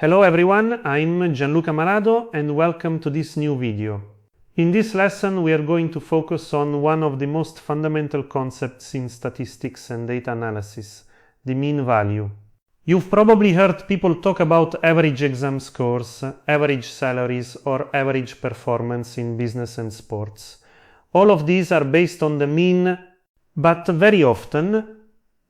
Hello everyone, I'm Gianluca Malado and welcome to this new video. In this lesson we are going to focus on one of the most fundamental concepts in statistics and data analysis, the mean value. You've probably heard people talk about average exam scores, average salaries, or average performance in business and sports. All of these are based on the mean, but very often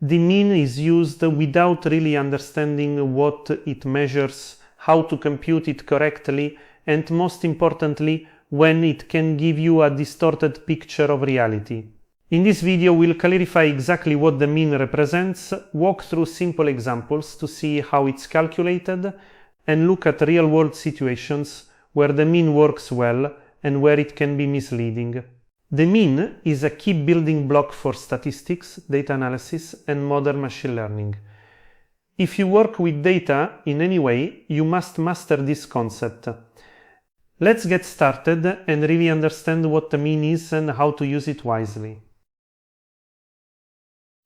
the mean is used without really understanding what it measures, how to compute it correctly, and most importantly, when it can give you a distorted picture of reality. In this video, we'll clarify exactly what the mean represents, walk through simple examples to see how it's calculated, and look at real-world situations where the mean works well and where it can be misleading. The mean is a key building block for statistics, data analysis, and modern machine learning. If you work with data in any way, you must master this concept. Let's get started and really understand what the mean is and how to use it wisely.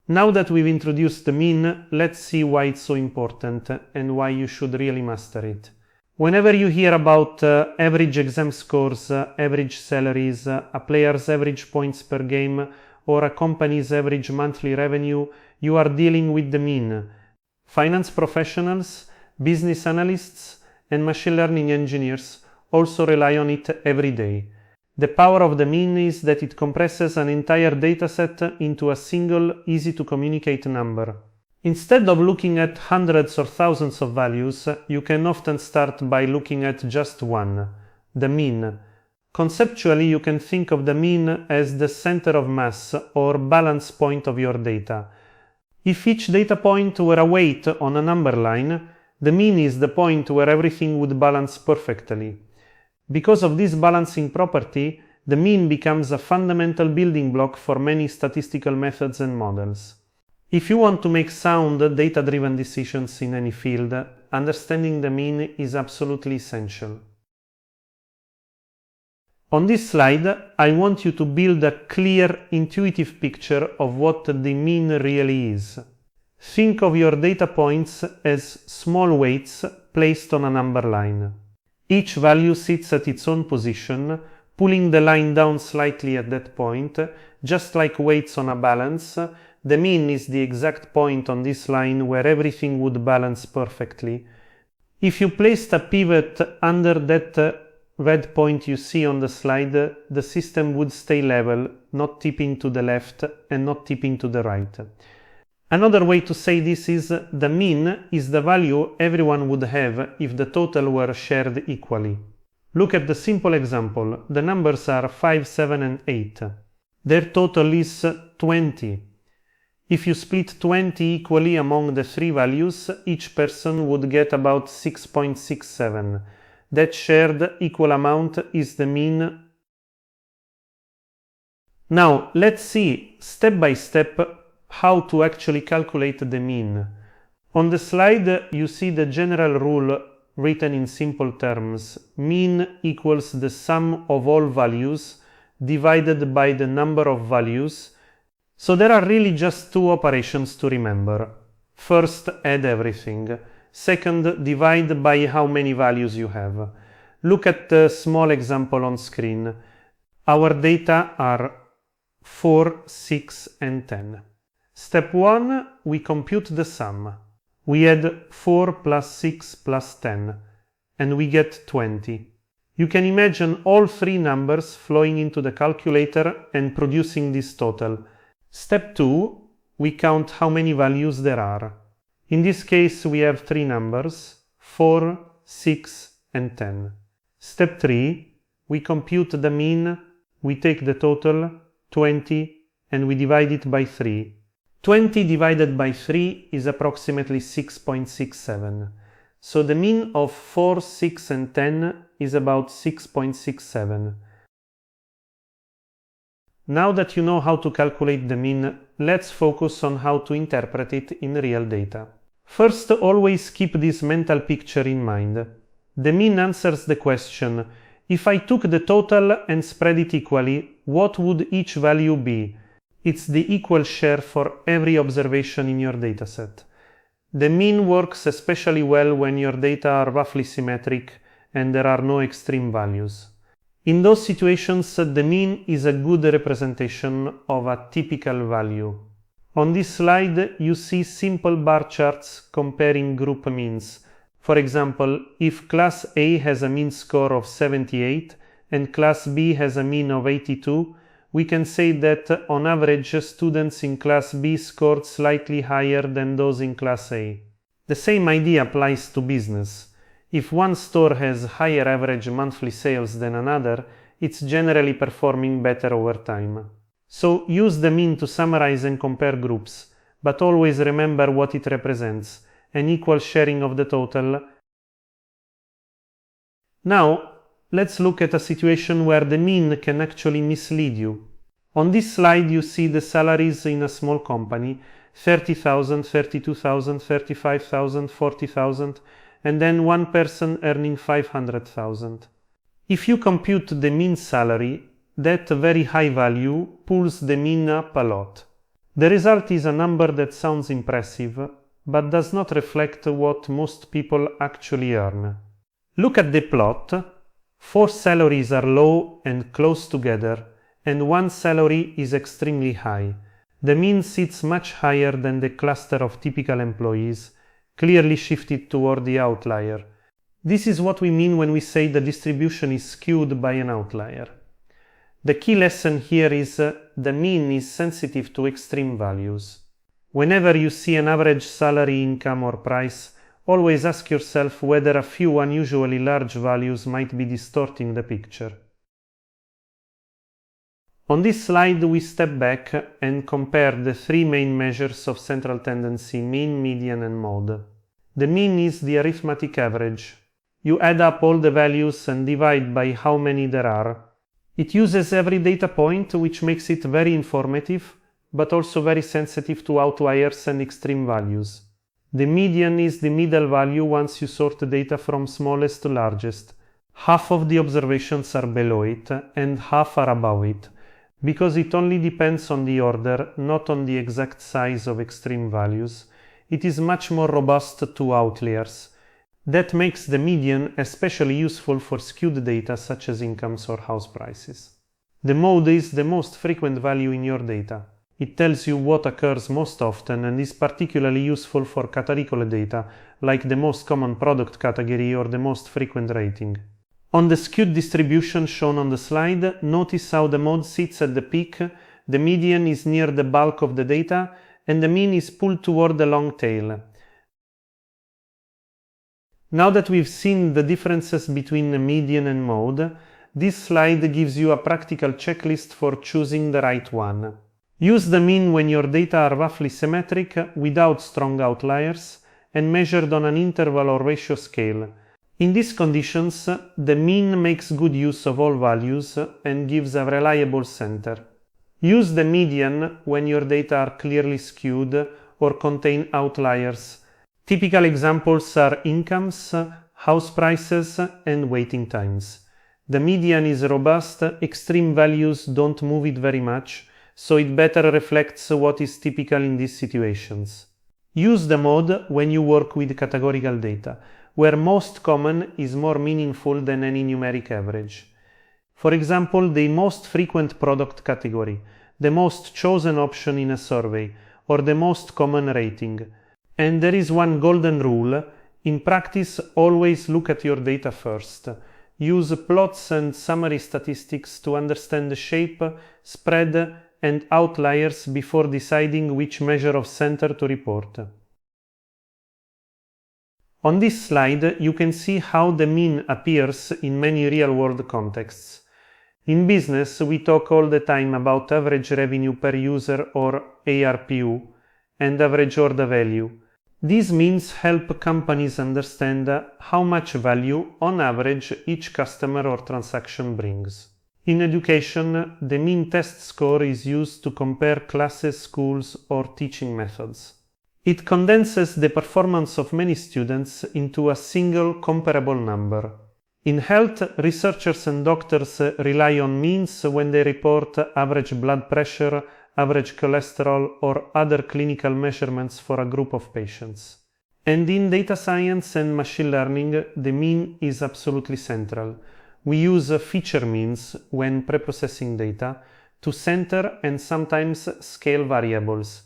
Now that we've introduced the mean, let's see why it's so important and why you should really master it. Whenever you hear about average exam scores, average salaries, a player's average points per game, or a company's average monthly revenue, you are dealing with the mean. Finance professionals, business analysts, and machine learning engineers also rely on it every day. The power of the mean is that it compresses an entire dataset into a single, easy-to-communicate number. Instead of looking at hundreds or thousands of values, you can often start by looking at just one, the mean. Conceptually, you can think of the mean as the center of mass or balance point of your data. If each data point were a weight on a number line, the mean is the point where everything would balance perfectly. Because of this balancing property, the mean becomes a fundamental building block for many statistical methods and models. If you want to make sound, data-driven decisions in any field, understanding the mean is absolutely essential. On this slide, I want you to build a clear, intuitive picture of what the mean really is. Think of your data points as small weights placed on a number line. Each value sits at its own position, pulling the line down slightly at that point, just like weights on a balance. The mean is the exact point on this line where everything would balance perfectly. If you placed a pivot under that red point you see on the slide, the system would stay level, not tipping to the left and not tipping to the right. Another way to say this is the mean is the value everyone would have if the total were shared equally. Look at the simple example. The numbers are 5, 7 and 8. Their total is 20. If you split 20 equally among the three values, each person would get about 6.67. That shared equal amount is the mean. Now, let's see step by step how to actually calculate the mean. On the slide, you see the general rule written in simple terms. Mean equals the sum of all values divided by the number of values. So there are really just two operations to remember. First, add everything. Second, divide by how many values you have. Look at the small example on screen. Our data are 4, 6 and 10. Step 1, we compute the sum. We add 4 plus 6 plus 10, and we get 20. You can imagine all three numbers flowing into the calculator and producing this total. Step 2, we count how many values there are. In this case, we have three numbers, 4, 6, and 10. Step 3, we compute the mean, we take the total, 20, and we divide it by 3. 20 divided by 3 is approximately 6.67. So the mean of 4, 6, and 10 is about 6.67. Now that you know how to calculate the mean, let's focus on how to interpret it in real data. First, always keep this mental picture in mind. The mean answers the question, if I took the total and spread it equally, what would each value be? It's the equal share for every observation in your dataset. The mean works especially well when your data are roughly symmetric and there are no extreme values. In those situations, the mean is a good representation of a typical value. On this slide, you see simple bar charts comparing group means. For example, if class A has a mean score of 78 and class B has a mean of 82, we can say that on average students in class B scored slightly higher than those in class A. The same idea applies to business. If one store has higher average monthly sales than another, it's generally performing better over time. So use the mean to summarize and compare groups, but always remember what it represents, an equal sharing of the total. Now, let's look at a situation where the mean can actually mislead you. On this slide you see the salaries in a small company, 30,000, 32,000, 35,000, 40,000, and then one person earning 500,000. If you compute the mean salary, that very high value pulls the mean up a lot. The result is a number that sounds impressive, but does not reflect what most people actually earn. Look at the plot. 4 salaries are low and close together, and one salary is extremely high. The mean sits much higher than the cluster of typical employees, clearly shifted toward the outlier. This is what we mean when we say the distribution is skewed by an outlier. The key lesson here is the mean is sensitive to extreme values. Whenever you see an average salary, income, or price, always ask yourself whether a few unusually large values might be distorting the picture. On this slide, we step back and compare the 3 main measures of central tendency: mean, median, and mode. The mean is the arithmetic average. You add up all the values and divide by how many there are. It uses every data point, which makes it very informative, but also very sensitive to outliers and extreme values. The median is the middle value once you sort the data from smallest to largest. Half of the observations are below it, and half are above it, because it only depends on the order, not on the exact size of extreme values. It is much more robust to outliers. That makes the median especially useful for skewed data such as incomes or house prices. The mode is the most frequent value in your data. It tells you what occurs most often and is particularly useful for categorical data, like the most common product category or the most frequent rating. On the skewed distribution shown on the slide, notice how the mode sits at the peak, the median is near the bulk of the data, and the mean is pulled toward the long tail. Now that we've seen the differences between the median and mode, this slide gives you a practical checklist for choosing the right one. Use the mean when your data are roughly symmetric without strong outliers and measured on an interval or ratio scale. In these conditions, the mean makes good use of all values and gives a reliable center. Use the median when your data are clearly skewed or contain outliers. Typical examples are incomes, house prices, and waiting times. The median is robust, extreme values don't move it very much, so it better reflects what is typical in these situations. Use the mode when you work with categorical data, where most common is more meaningful than any numeric average. For example, the most frequent product category, the most chosen option in a survey, or the most common rating. And there is one golden rule. In practice, always look at your data first. Use plots and summary statistics to understand the shape, spread, and outliers before deciding which measure of center to report. On this slide, you can see how the mean appears in many real-world contexts. In business, we talk all the time about average revenue per user or ARPU and average order value. These means help companies understand how much value, on average, each customer or transaction brings. In education, the mean test score is used to compare classes, schools, or teaching methods. It condenses the performance of many students into a single comparable number. In health, researchers and doctors rely on means when they report average blood pressure, average cholesterol, or other clinical measurements for a group of patients. And in data science and machine learning, the mean is absolutely central. We use feature means when preprocessing data to center and sometimes scale variables.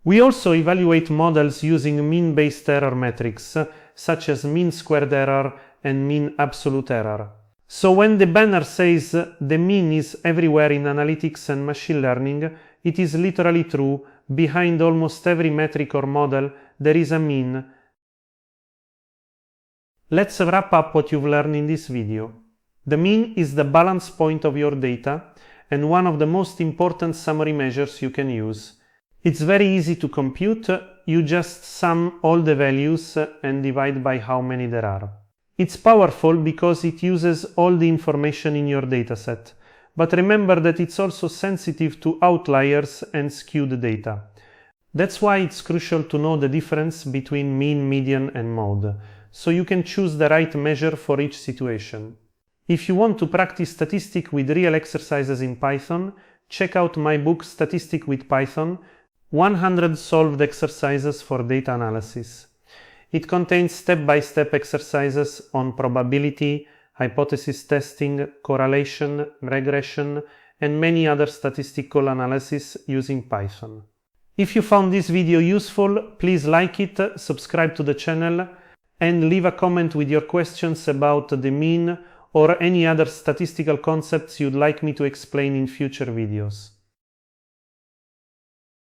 We also evaluate models using mean-based error metrics, such as mean squared error and mean absolute error. So when the banner says the mean is everywhere in analytics and machine learning, it is literally true. Behind almost every metric or model, there is a mean. Let's wrap up what you've learned in this video. The mean is the balance point of your data and one of the most important summary measures you can use. It's very easy to compute. You just sum all the values and divide by how many there are. It's powerful because it uses all the information in your dataset. But remember that it's also sensitive to outliers and skewed data. That's why it's crucial to know the difference between mean, median, and mode, so you can choose the right measure for each situation. If you want to practice statistics with real exercises in Python, check out my book Statistics with Python, 100 solved exercises for data analysis. It contains step-by-step exercises on probability, hypothesis testing, correlation, regression, and many other statistical analysis using Python. If you found this video useful, please like it, subscribe to the channel, and leave a comment with your questions about the mean or any other statistical concepts you'd like me to explain in future videos.